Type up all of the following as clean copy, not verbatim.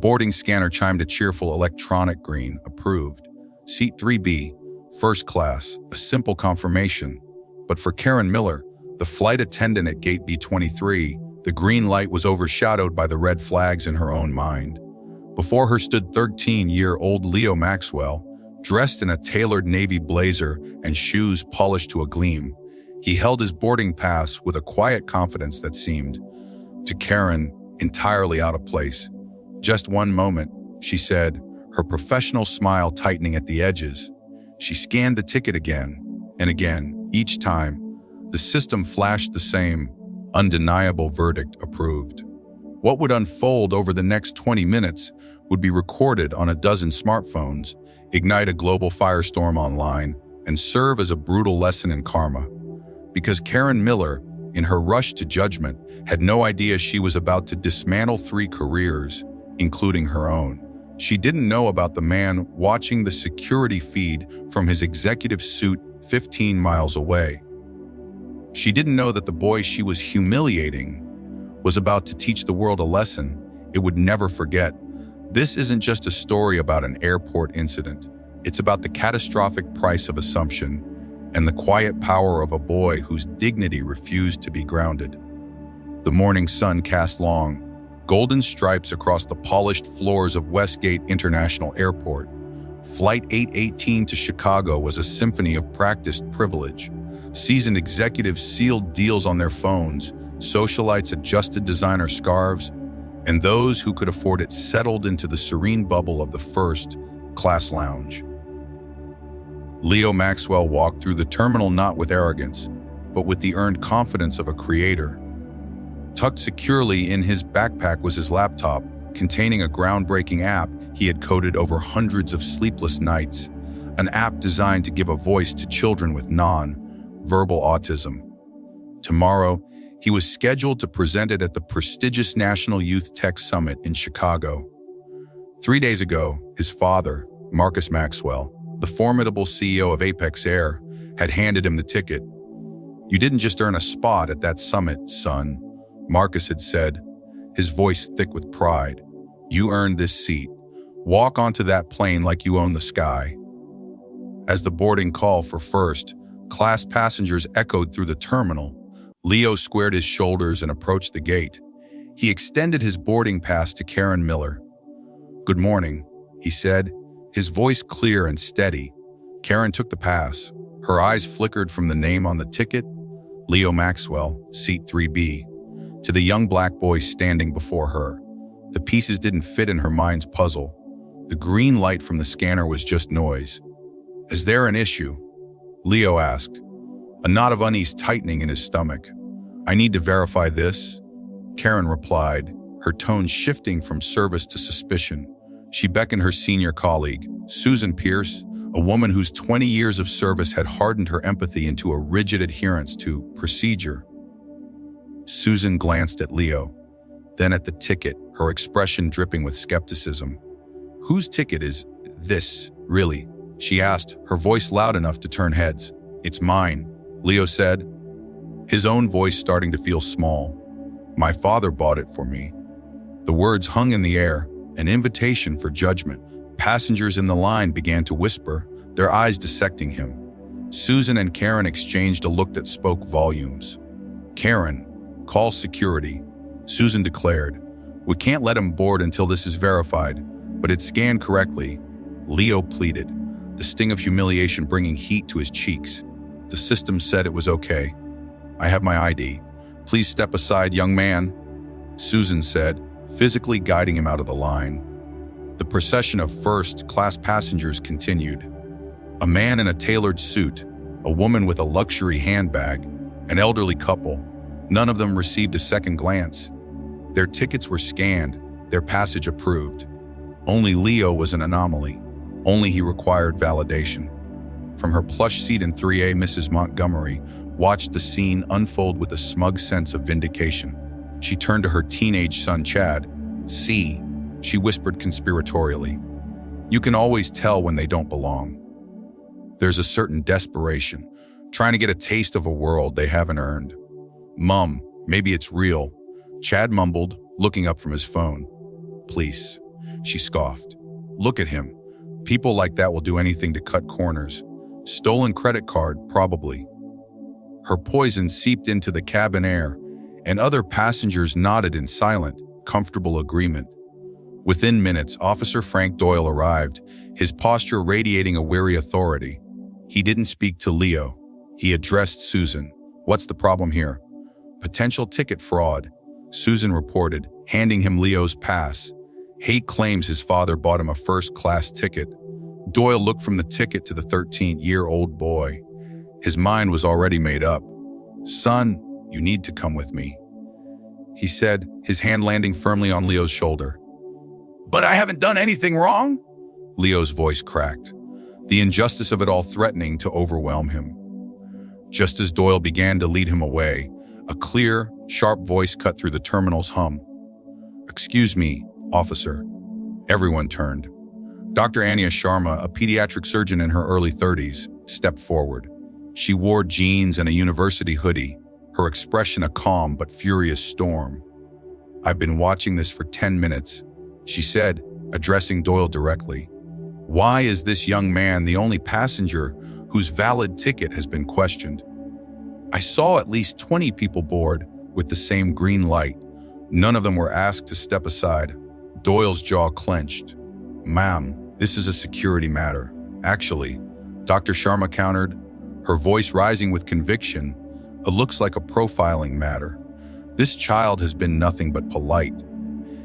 boarding scanner chimed a cheerful electronic green, approved. Seat 3B, first class, a simple confirmation. But for Karen Miller, the flight attendant at gate B23, the green light was overshadowed by the red flags in her own mind. Before her stood 13-year-old Leo Maxwell, dressed in a tailored navy blazer and shoes polished to a gleam. He held his boarding pass with a quiet confidence that seemed, to Karen, entirely out of place. "Just one moment," she said, her professional smile tightening at the edges. She scanned the ticket again and again. Each time, the system flashed the same undeniable verdict: approved. What would unfold over the next 20 minutes would be recorded on a dozen smartphones, ignite a global firestorm online, and serve as a brutal lesson in karma. Because Karen Miller, in her rush to judgment, had no idea she was about to dismantle 3 careers, including her own. She didn't know about the man watching the security feed from his executive suite 15 miles away. She didn't know that the boy she was humiliating was about to teach the world a lesson it would never forget. This isn't just a story about an airport incident. It's about the catastrophic price of assumption and the quiet power of a boy whose dignity refused to be grounded. The morning sun cast long, golden stripes across the polished floors of Westgate International Airport. Flight 818 to Chicago was a symphony of practiced privilege. Seasoned executives sealed deals on their phones, socialites adjusted designer scarves, and those who could afford it settled into the serene bubble of the first-class lounge. Leo Maxwell walked through the terminal not with arrogance, but with the earned confidence of a creator. Tucked securely in his backpack was his laptop, containing a groundbreaking app he had coded over hundreds of sleepless nights, an app designed to give a voice to children with non-verbal autism. Tomorrow, he was scheduled to present it at the prestigious National Youth Tech Summit in Chicago. 3 days ago, his father, Marcus Maxwell, the formidable CEO of Apex Air, had handed him the ticket. "You didn't just earn a spot at that summit, son," Marcus had said, his voice thick with pride. "You earned this seat. Walk onto that plane like you own the sky." As the boarding call for first-class passengers echoed through the terminal, Leo squared his shoulders and approached the gate. He extended his boarding pass to Karen Miller. "Good morning," he said, his voice clear and steady. Karen took the pass. Her eyes flickered from the name on the ticket, Leo Maxwell, seat 3B, to the young black boy standing before her. The pieces didn't fit in her mind's puzzle. The green light from the scanner was just noise. "Is there an issue?" Leo asked, a knot of unease tightening in his stomach. "I need to verify this," Karen replied, her tone shifting from service to suspicion. She beckoned her senior colleague, Susan Pierce, a woman whose 20 years of service had hardened her empathy into a rigid adherence to procedure. Susan glanced at Leo, then at the ticket, her expression dripping with skepticism. "Whose ticket is this, really?" she asked, her voice loud enough to turn heads. "It's mine," Leo said, his own voice starting to feel small. "My father bought it for me." The words hung in the air, an invitation for judgment. Passengers in the line began to whisper, their eyes dissecting him. Susan and Karen exchanged a look that spoke volumes. "Karen, call security," Susan declared. "We can't let him board until this is verified, but it's scanned correctly," Leo pleaded, the sting of humiliation bringing heat to his cheeks. The system said it was okay. "I have my ID. Please step aside, young man," Susan said, physically guiding him out of the line. The procession of first-class passengers continued. A man in a tailored suit, a woman with a luxury handbag, an elderly couple. None of them received a second glance. Their tickets were scanned, their passage approved. Only Leo was an anomaly. Only he required validation. From her plush seat in 3A, Mrs. Montgomery watched the scene unfold with a smug sense of vindication. She turned to her teenage son, Chad. "See," she whispered conspiratorially. "You can always tell when they don't belong. There's a certain desperation, trying to get a taste of a world they haven't earned." "Mum, maybe it's real," Chad mumbled, looking up from his phone. "Please." She scoffed. Look at him. People like that will do anything to cut corners. Stolen credit card, probably. Her poison seeped into the cabin air, and other passengers nodded in silent, comfortable agreement. Within minutes, Officer Frank Doyle arrived, his posture radiating a weary authority. He didn't speak to Leo. He addressed Susan. What's the problem here? Potential ticket fraud, Susan reported, handing him Leo's pass. Haight claims his father bought him a first-class ticket. Doyle looked from the ticket to the 13-year-old boy. His mind was already made up. Son, you need to come with me, he said, his hand landing firmly on Leo's shoulder. But I haven't done anything wrong, Leo's voice cracked, the injustice of it all threatening to overwhelm him. Just as Doyle began to lead him away, a clear, sharp voice cut through the terminal's hum. Excuse me, officer. Everyone turned. Dr. Anya Sharma, a pediatric surgeon in her early 30s, stepped forward. She wore jeans and a university hoodie, her expression a calm but furious storm. I've been watching this for 10 minutes, she said, addressing Doyle directly. Why is this young man the only passenger whose valid ticket has been questioned? I saw at least 20 people board with the same green light. None of them were asked to step aside. Doyle's jaw clenched. Ma'am, this is a security matter. Actually, Dr. Sharma countered, her voice rising with conviction. It looks like a profiling matter. This child has been nothing but polite.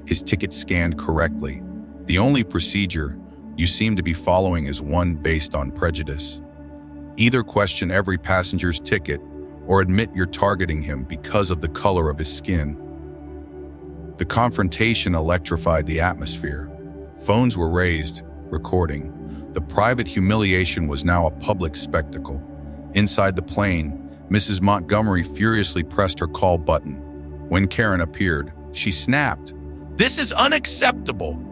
His ticket scanned correctly. The only procedure you seem to be following is one based on prejudice. Either question every passenger's ticket or admit you're targeting him because of the color of his skin. The confrontation electrified the atmosphere. Phones were raised, recording. The private humiliation was now a public spectacle. Inside the plane, Mrs. Montgomery furiously pressed her call button. When Karen appeared, she snapped. This is unacceptable.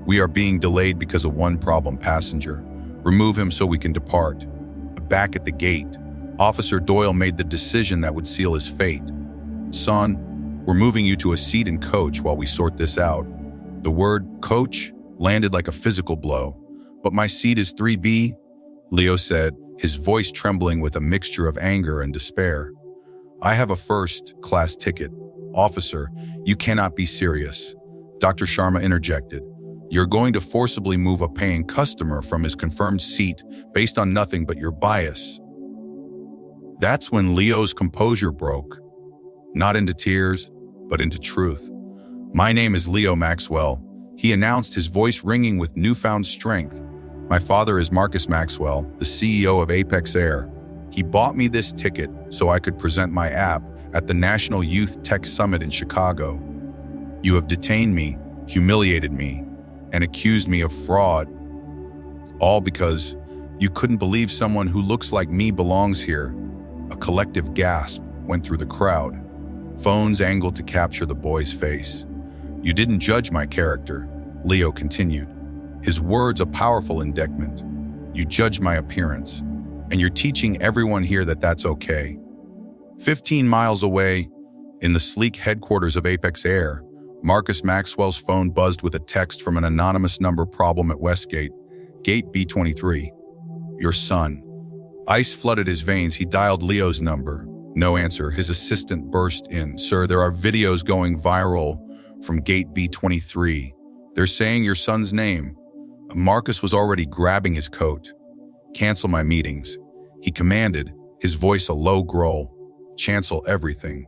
We are being delayed because of one problem passenger. Remove him so we can depart. Back at the gate, Officer Doyle made the decision that would seal his fate. Son, we're moving you to a seat in coach while we sort this out. The word coach landed like a physical blow. But my seat is 3B, Leo said, his voice trembling with a mixture of anger and despair. I have a first-class ticket. Officer, you cannot be serious. Dr. Sharma interjected. You're going to forcibly move a paying customer from his confirmed seat based on nothing but your bias. That's when Leo's composure broke. Not into tears, but into truth. My name is Leo Maxwell, he announced, his voice ringing with newfound strength. My father is Marcus Maxwell, the CEO of Apex Air. He bought me this ticket so I could present my app at the National Youth Tech Summit in Chicago. You have detained me, humiliated me, and accused me of fraud. All because you couldn't believe someone who looks like me belongs here. A collective gasp went through the crowd. Phones angled to capture the boy's face. You didn't judge my character, Leo continued, his words a powerful indictment. You judged my appearance, and you're teaching everyone here that that's okay. 15 miles away, in the sleek headquarters of Apex Air, Marcus Maxwell's phone buzzed with a text from an anonymous number problem at Westgate, Gate B23. Your son. Ice flooded his veins. He dialed Leo's number. No answer. His assistant burst in. Sir, there are videos going viral from Gate B23. They're saying your son's name. Marcus was already grabbing his coat. Cancel my meetings, he commanded, his voice a low growl. Cancel everything.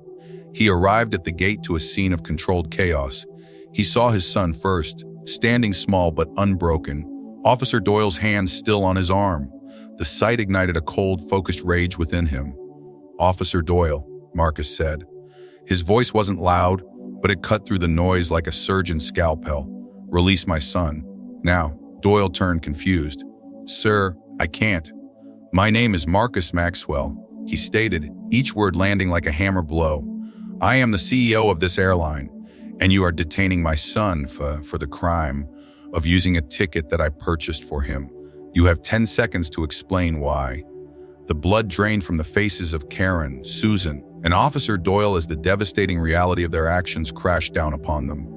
He arrived at the gate to a scene of controlled chaos. He saw his son first, standing small but unbroken, Officer Doyle's hand still on his arm. The sight ignited a cold, focused rage within him. Officer Doyle, Marcus said. His voice wasn't loud, but it cut through the noise like a surgeon's scalpel. Release my son. Now, Doyle turned confused. Sir, I can't. My name is Marcus Maxwell, he stated, each word landing like a hammer blow. I am the CEO of this airline, and you are detaining my son for the crime of using a ticket that I purchased for him. You have 10 seconds to explain why. The blood drained from the faces of Karen, Susan, and Officer Doyle as the devastating reality of their actions crashed down upon them.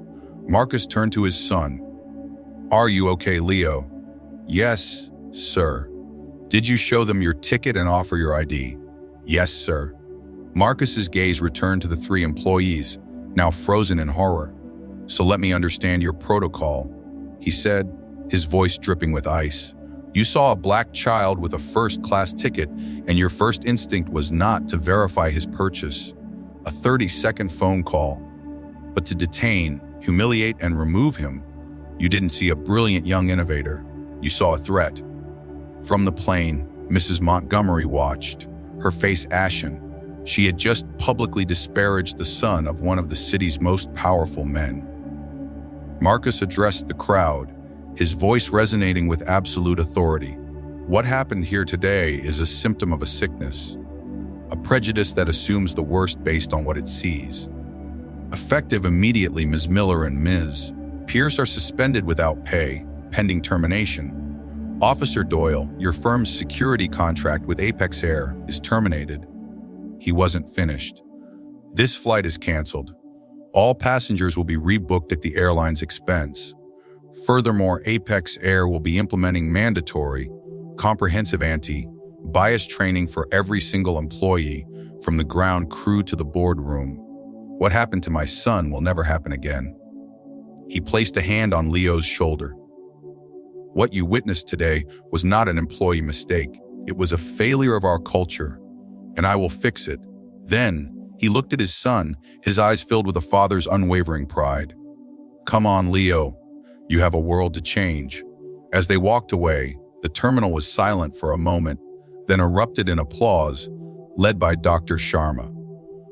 Marcus turned to his son. Are you okay, Leo? Yes, sir. Did you show them your ticket and offer your ID? Yes, sir. Marcus's gaze returned to the three employees, now frozen in horror. So let me understand your protocol, he said, his voice dripping with ice. You saw a black child with a first-class ticket, and your first instinct was not to verify his purchase, a 30-second phone call, but to detain, humiliate, and remove him. You didn't see a brilliant young innovator. You saw a threat. From the plane, Mrs. Montgomery watched, her face ashen. She had just publicly disparaged the son of one of the city's most powerful men. Marcus addressed the crowd, his voice resonating with absolute authority. What happened here today is a symptom of a sickness, a prejudice that assumes the worst based on what it sees. Effective immediately, Ms. Miller and Ms. Pierce are suspended without pay, pending termination. Officer Doyle, your firm's security contract with Apex Air is terminated. He wasn't finished. This flight is canceled. All passengers will be rebooked at the airline's expense. Furthermore, Apex Air will be implementing mandatory, comprehensive anti-bias training for every single employee, from the ground crew to the boardroom. What happened to my son will never happen again. He placed a hand on Leo's shoulder. What you witnessed today was not an employee mistake. It was a failure of our culture, and I will fix it. Then, he looked at his son, his eyes filled with a father's unwavering pride. Come on, Leo. You have a world to change. As they walked away, the terminal was silent for a moment, then erupted in applause, led by Dr. Sharma.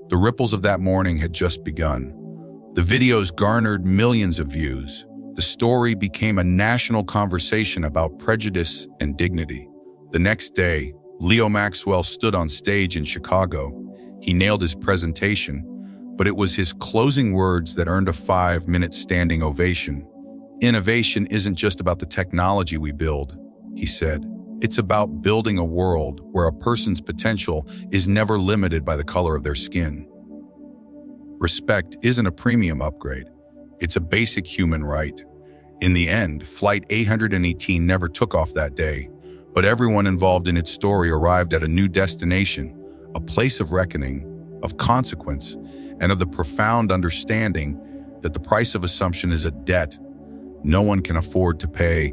The ripples of that morning had just begun. The videos garnered millions of views. The story became a national conversation about prejudice and dignity. The next day, Leo Maxwell stood on stage in Chicago. He nailed his presentation, but it was his closing words that earned a 5-minute standing ovation. Innovation isn't just about the technology we build, he said. It's about building a world where a person's potential is never limited by the color of their skin. Respect isn't a premium upgrade. It's a basic human right. In the end, Flight 818 never took off that day, but everyone involved in its story arrived at a new destination, a place of reckoning, of consequence, and of the profound understanding that the price of assumption is a debt no one can afford to pay.